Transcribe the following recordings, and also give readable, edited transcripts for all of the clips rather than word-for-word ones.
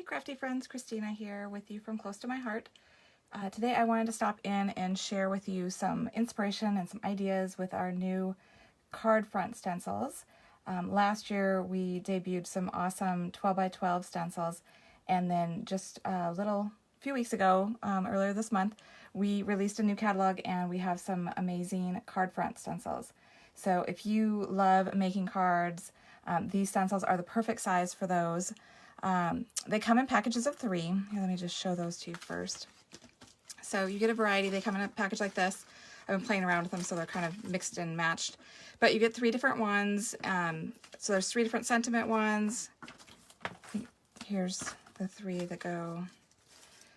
crafty friends, Christina here with you from close to my heart. Today I wanted to stop in and share with you some inspiration and some ideas with our new card front stencils. Last year we debuted some awesome 12x12 stencils, and then just a few weeks ago, earlier this month, we released a new catalog and we have some amazing card front stencils. So if you love making cards, these stencils are the perfect size for those. They come in packages of 3. Here, let me just show those to you first. So you get a variety. They come in a package like this. I've been playing around with them so they're kind of mixed and matched. But you get 3 different ones. So there's 3 different sentiment ones. Here's the 3 that go.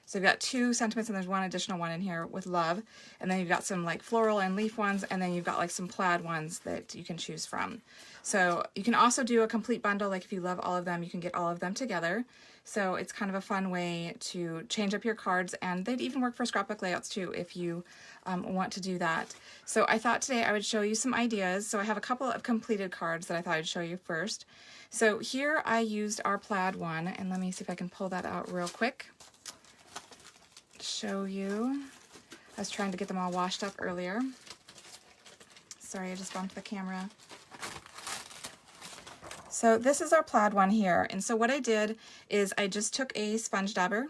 So you've got 2 sentiments and there's 1 additional one in here with love. And then you've got some like floral and leaf ones, and then you've got like some plaid ones that you can choose from. So you can also do a complete bundle, like if you love all of them, you can get all of them together. So it's kind of a fun way to change up your cards, and they'd even work for scrapbook layouts too if you want to do that. So I thought today I would show you some ideas. So I have a couple of completed cards that I thought I'd show you first. So here I used our plaid one, and let me see if I can pull that out real quick. Show you. I was trying to get them all washed up earlier. Sorry, I just bumped the camera. So this is our plaid one here, and so what I did is I just took a sponge dabber,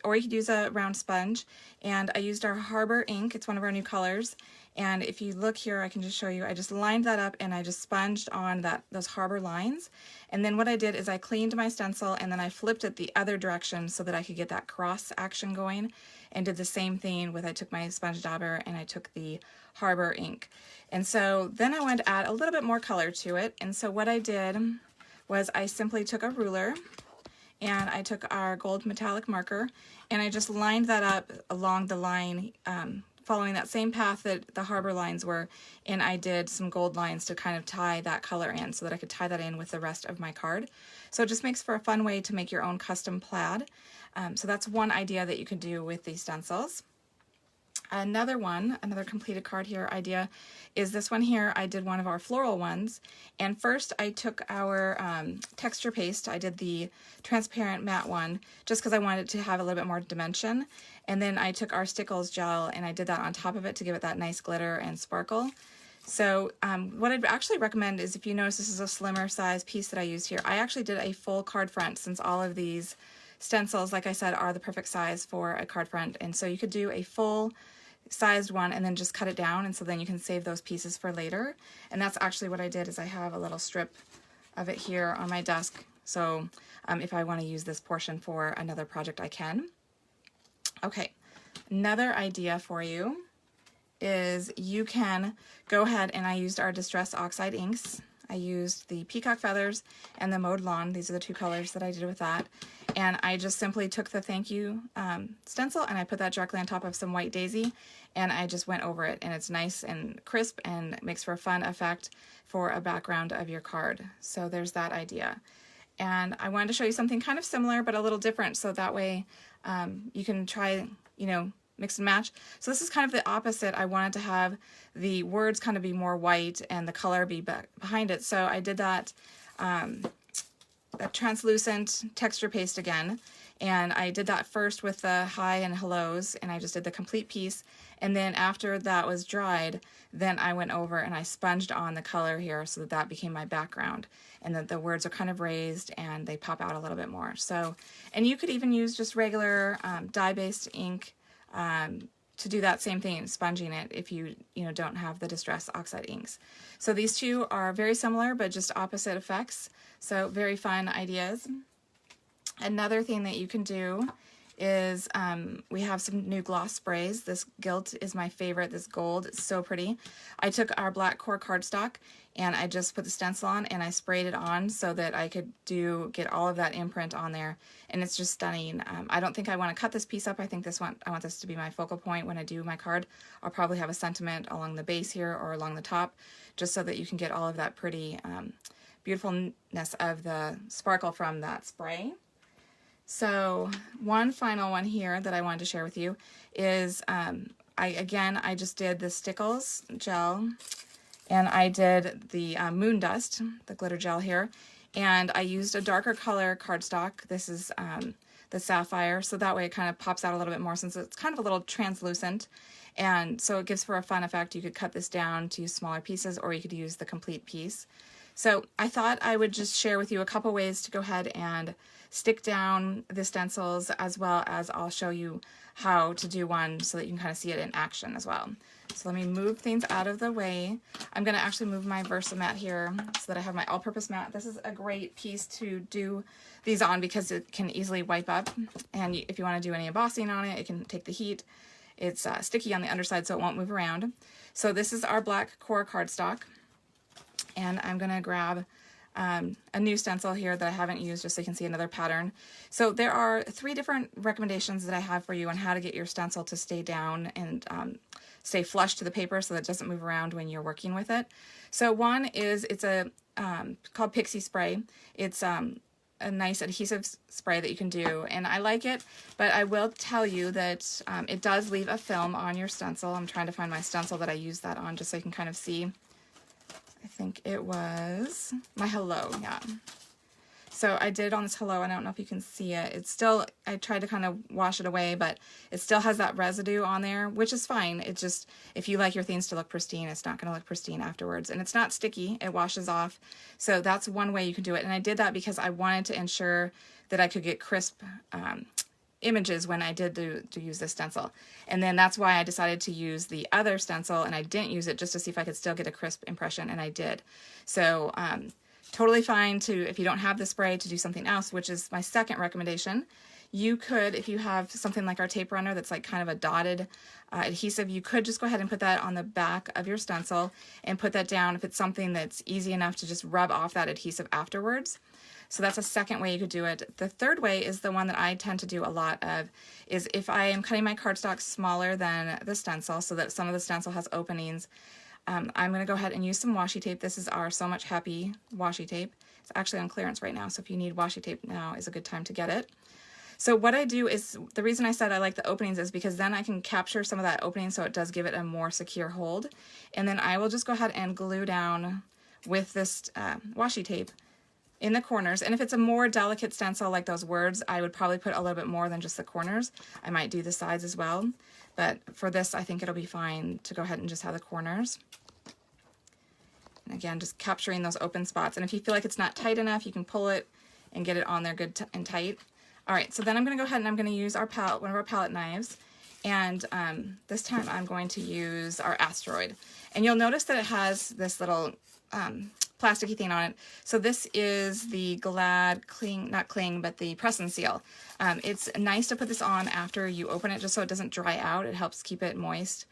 or you could use a round sponge, and I used our Harbor ink. It's one of our new colors, and if you look here, I can just show you, I just lined that up and I just sponged on those Harbor lines. And then what I did is I cleaned my stencil and then I flipped it the other direction so that I could get that cross action going, and did the same thing with, I took my sponge dabber and I took the Harbor ink. And so then I wanted to add a little bit more color to it, and so what I did was I simply took a ruler and I took our gold metallic marker and I just lined that up along the line, following that same path that the Harbor lines were, and I did some gold lines to kind of tie that color in so that I could tie that in with the rest of my card. So it just makes for a fun way to make your own custom plaid. So that's one idea that you can do with these stencils. Another completed card here idea is this one here. I did one of our floral ones, and first I took our texture paste. I did the transparent matte one just because I wanted it to have a little bit more dimension, and then I took our Stencils gel and I did that on top of it to give it that nice glitter and sparkle. So what I'd actually recommend is, if you notice this is a slimmer size piece that I used here, I actually did a full card front, since all of these stencils, like I said, are the perfect size for a card front, and so you could do a full sized one and then just cut it down, and so then you can save those pieces for later. And that's actually what I did, is I have a little strip of it here on my desk, so if I want to use this portion for another project, I can. Okay, another idea for you is you can go ahead, and I used our Distress Oxide Inks. I used the Peacock Feathers and the Mowed Lawn. These are the 2 colors that I did with that. And I just simply took the thank you stencil and I put that directly on top of some white daisy, and I just went over it, and it's nice and crisp and makes for a fun effect for a background of your card. So there's that idea. And I wanted to show you something kind of similar but a little different, so that way you can try, mix and match. So this is kind of the opposite. I wanted to have the words kind of be more white and the color be behind it. So I did that translucent texture paste again, and I did that first with the hi and hellos, and I just did the complete piece, and then after that was dried, then I went over and I sponged on the color here so that that became my background, and that the words are kind of raised and they pop out a little bit more. So, and you could even use just regular dye-based ink to do that same thing, sponging it, if you don't have the Distress Oxide Inks. So these 2 are very similar but just opposite effects, so very fun ideas. Another thing that you can do is we have some new gloss sprays. This gilt is my favorite, this gold, it's so pretty. I took our black core cardstock and I just put the stencil on and I sprayed it on so that I could get all of that imprint on there, and it's just stunning. I don't think I want to cut this piece up. I want this to be my focal point when I do my card. I'll probably have a sentiment along the base here or along the top, just so that you can get all of that pretty beautifulness of the sparkle from that spray. So one final one here that I wanted to share with you is I just did the Stencils gel, and I did the Moon Dust, the glitter gel here, and I used a darker color cardstock. This is the the sapphire, so that way it kind of pops out a little bit more since it's kind of a little translucent. And so it gives for a fun effect. You could cut this down to smaller pieces, or you could use the complete piece. So I thought I would just share with you a couple ways to go ahead and stick down the stencils, as well as I'll show you how to do one so that you can kind of see it in action as well. So let me move things out of the way. I'm going to actually move my Versamat here so that I have my all-purpose mat. This is a great piece to do these on because it can easily wipe up, and if you want to do any embossing on it, it can take the heat. It's sticky on the underside, so it won't move around. So this is our black core cardstock, and I'm going to grab a new stencil here that I haven't used just so you can see another pattern. So there are 3 different recommendations that I have for you on how to get your stencil to stay down and stay flush to the paper so that it doesn't move around when you're working with it. So one is, it's a called Pixie Spray. It's a nice adhesive spray that you can do, and I like it, but I will tell you that it does leave a film on your stencil. I'm trying to find my stencil that I use that on just so you can kind of see. I think it was my Hello, yeah. So I did on this Hello, I don't know if you can see it. It's still, I tried to kind of wash it away, but it still has that residue on there, which is fine. It's just, if you like your things to look pristine, it's not going to look pristine afterwards. And it's not sticky, it washes off. So that's one way you can do it. And I did that because I wanted to ensure that I could get crisp images when I did to use this stencil. And then that's why I decided to use the other stencil, and I didn't use it just to see if I could still get a crisp impression, and I did. So totally fine to, if you don't have the spray, to do something else, which is my second recommendation. You could, if you have something like our tape runner that's like kind of a dotted adhesive, you could just go ahead and put that on the back of your stencil and put that down if it's something that's easy enough to just rub off that adhesive afterwards. So that's a second way you could do it. The third way is the one that I tend to do a lot of, is if I am cutting my cardstock smaller than the stencil so that some of the stencil has openings, I'm going to go ahead and use some washi tape. This is our So Much Happy washi tape. It's actually on clearance right now, so if you need washi tape, now is a good time to get it. So what I do is, the reason I said I like the openings is because then I can capture some of that opening so it does give it a more secure hold. And then I will just go ahead and glue down with this washi tape in the corners. And if it's a more delicate stencil like those words, I would probably put a little bit more than just the corners. I might do the sides as well. But for this, I think it'll be fine to go ahead and just have the corners. And again, just capturing those open spots. And if you feel like it's not tight enough, you can pull it and get it on there good and tight. All right, so then I'm going to go ahead and I'm going to use our palette, one of our palette knives. And this time I'm going to use our asteroid. And you'll notice that it has this little plasticky thing on it. So this is the Glad Cling, not Cling, but the Press and Seal. It's nice to put this on after you open it just so it doesn't dry out. It helps keep it moist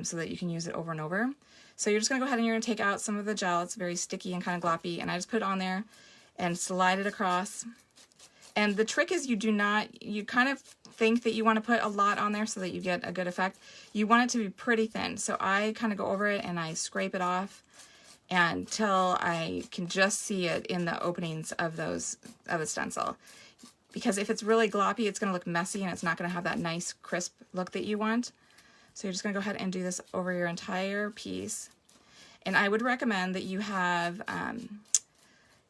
so that you can use it over and over. So you're just going to go ahead and you're going to take out some of the gel. It's very sticky and kind of gloppy, and I just put it on there and slide it across. And the trick is you kind of think that you want to put a lot on there so that you get a good effect. You want it to be pretty thin. So I kind of go over it and I scrape it off until I can just see it in the openings of the stencil. Because if it's really gloppy, it's going to look messy and it's not going to have that nice crisp look that you want. So you're just going to go ahead and do this over your entire piece. And I would recommend that you have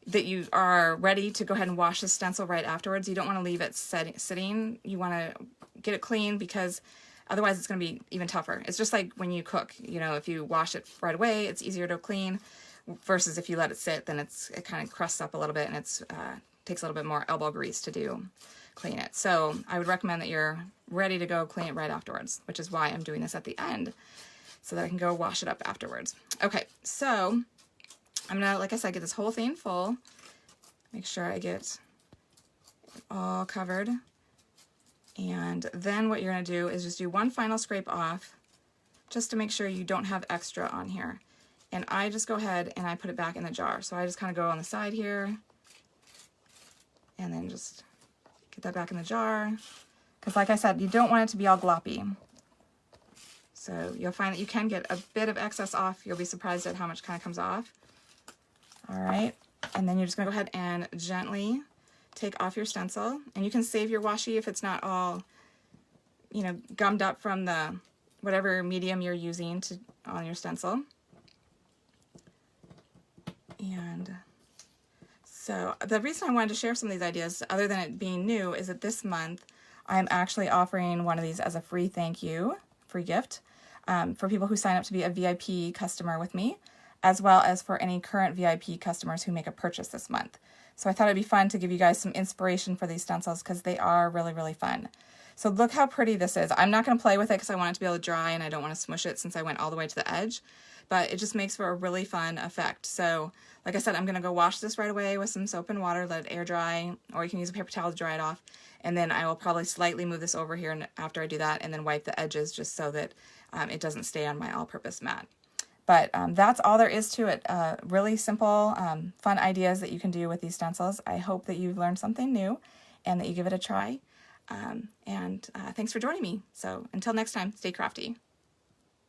that you are ready to go ahead and wash the stencil right afterwards. You don't want to leave it sitting. You want to get it clean because otherwise it's going to be even tougher. It's just like when you cook. You know, if you wash it right away, it's easier to clean versus if you let it sit, then it kind of crusts up a little bit and it's takes a little bit more elbow grease to clean it. So I would recommend that you're ready to go clean it right afterwards, which is why I'm doing this at the end so that I can go wash it up afterwards. Okay, so I'm gonna, like I said, get this whole thing full. Make sure I get it all covered. And then what you're gonna do is just do one final scrape off just to make sure you don't have extra on here. And I just go ahead and I put it back in the jar. So I just kind of go on the side here and then just get that back in the jar. Because like I said, you don't want it to be all gloppy. So you'll find that you can get a bit of excess off. You'll be surprised at how much kind of comes off. All right, and then you're just gonna go ahead and gently take off your stencil. And you can save your washi if it's not all, you know, gummed up from the whatever medium you're using on your stencil. And So the reason I wanted to share some of these ideas, other than it being new, is that this month I'm actually offering one of these as a free thank you, free gift, for people who sign up to be a VIP customer with me, as well as for any current VIP customers who make a purchase this month. So I thought it'd be fun to give you guys some inspiration for these stencils because they are really, really fun. So look how pretty this is. I'm not going to play with it because I want it to be able to dry and I don't want to smush it since I went all the way to the edge, but it just makes for a really fun effect. So like I said, I'm going to go wash this right away with some soap and water, let it air dry, or you can use a paper towel to dry it off. And then I will probably slightly move this over here after I do that and then wipe the edges just so that it doesn't stay on my all-purpose mat. But that's all there is to it. Really simple, fun ideas that you can do with these stencils. I hope that you've learned something new and that you give it a try. Thanks for joining me. So until next time, stay crafty.